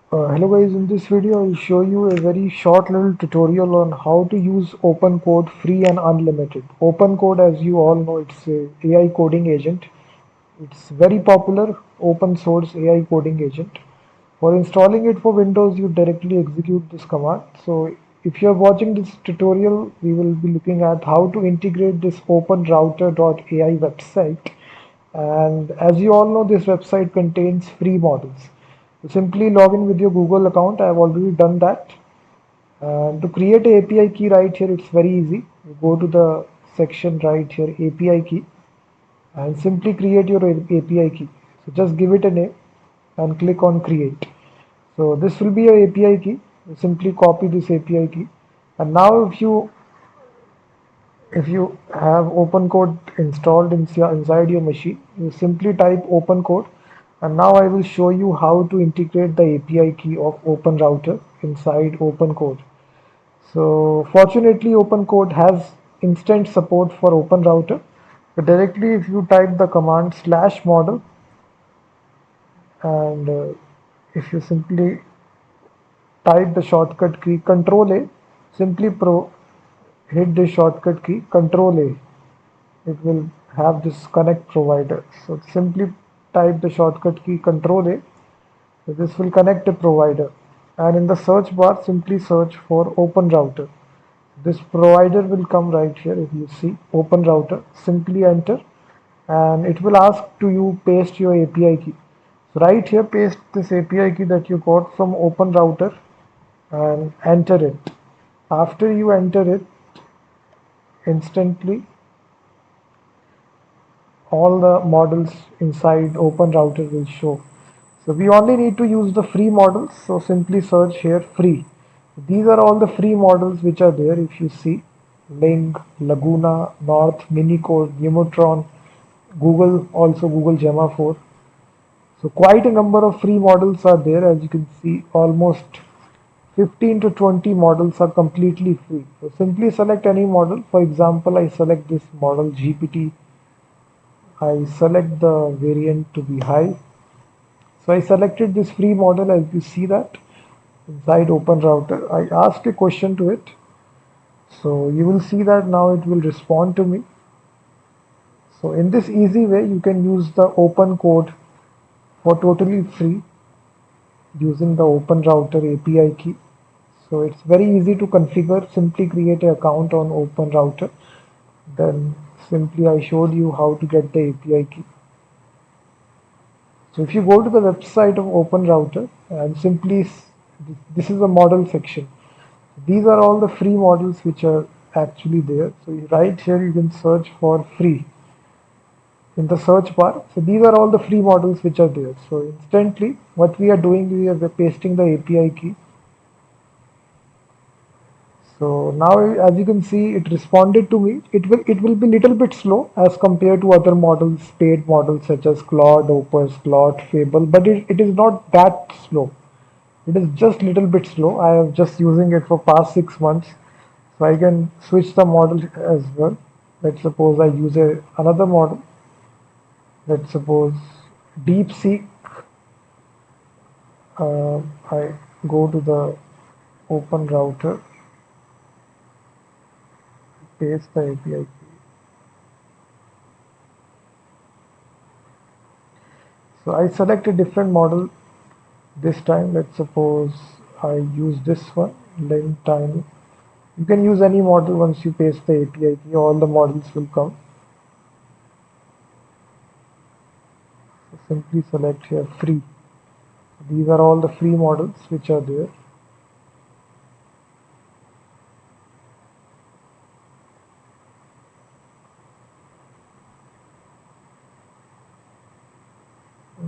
Hello guys, in this video I'll show you a very short little tutorial on how to use OpenCode free and unlimited. OpenCode, as you all know, it's a AI coding agent. It's very popular open source AI coding agent. For installing it for Windows, you directly execute this command. So if you're watching this tutorial, we will be looking at how to integrate this OpenRouter.ai website. And as you all know, this website contains free models. So simply log in with your Google account. I have already done that. To create a API key right here, it's very easy. You go to the section right here, API key, and simply create your API key. So just give it a name and click on create. So this will be your API key. You simply copy this API key. And now if you have OpenCode installed inside your machine, you simply type OpenCode. And now I will show you how to integrate the API key of OpenRouter inside OpenCode. So fortunately, OpenCode has instant support for OpenRouter. So directly, if you type the command /model, and if you simply type the shortcut key Control A, simply hit the shortcut key Control A. It will have this connect provider. So simply type the shortcut key Control A. So this will connect a provider. And in the search bar, simply search for OpenRouter. This provider will come right here. If you see OpenRouter, simply enter and it will ask to you paste your API key. So right here, paste this API key that you got from OpenRouter and enter it. After you enter it, instantly all the models inside OpenRouter will show. So we only need to use the free models. So simply search here free. These are all the free models which are there. If you see Ling, Laguna, North, Minicode, Nemotron, Google, also Google Gemma 4. So quite a number of free models are there. As you can see, almost 15 to 20 models are completely free. So simply select any model. For example, I select this model GPT. I select the variant to be high. So I selected this free model. As you see that inside OpenRouter, I asked a question to it. So you will see that now it will respond to me. So in this easy way, you can use the OpenCode for totally free using the OpenRouter API key. So it's very easy to configure. Simply create an account on OpenRouter. Then simply I showed you how to get the API key. So if you go to the website of OpenRouter and simply, this is the model section. These are all the free models which are actually there. So right here you can search for free in the search bar. So these are all the free models which are there. So instantly what we are doing, we are pasting the API key. So now as you can see, it responded to me. It will be little bit slow as compared to other models, paid models such as Claude, Opus, Claude, Fable, but it is not that slow. It is just little bit slow. I am just using it for past 6 months. So I can switch the model as well. Let's suppose I use another model. Let's suppose DeepSeek. I go to the Open Router, paste the API key. So I select a different model this time. Let's suppose I use this one, Link Tiny. You can use any model once you paste the API key. All the models will come. So simply select here free. These are all the free models which are there.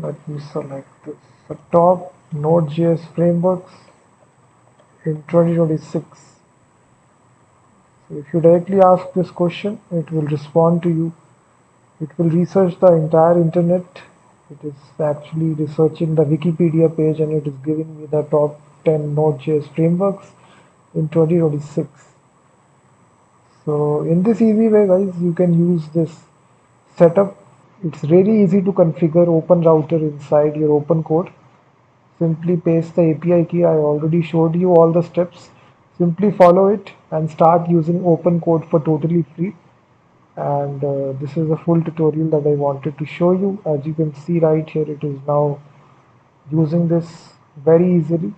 Let me select this. The top Node.js frameworks in 2026. So if you directly ask this question, it will respond to you. It will research the entire internet. It is actually researching the Wikipedia page and it is giving me the top 10 Node.js frameworks in 2026. So in this easy way, guys, you can use this setup. It's really easy to configure OpenRouter inside your OpenCode. Simply paste the API key. I already showed you all the steps. Simply follow it and start using OpenCode for totally free. And this is a full tutorial that I wanted to show you. As you can see right here, it is now using this very easily,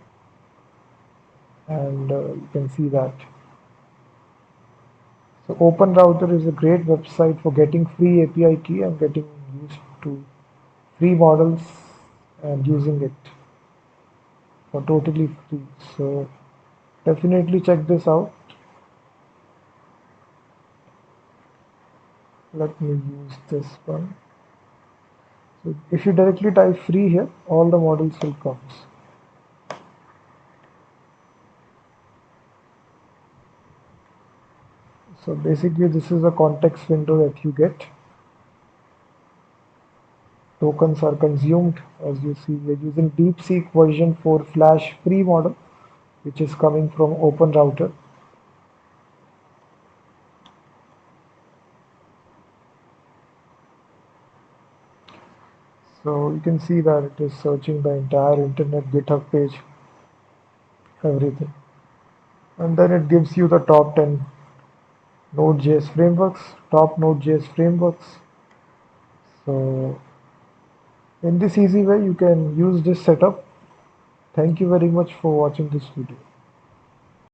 and you can see that. So OpenRouter is a great website for getting free API key and getting used to free models and using it for totally free. So definitely check this out. Let me use this one. So if you directly type free here, all the models will come. So basically this is a context window that you get. Tokens are consumed. As you see, we're using DeepSeek version 4 Flash free model, which is coming from OpenRouter. So you can see that it is searching the entire internet, GitHub page, everything. And then it gives you the top 10 Node.js frameworks, top Node.js frameworks. So in this easy way, you can use this setup. Thank you very much for watching this video.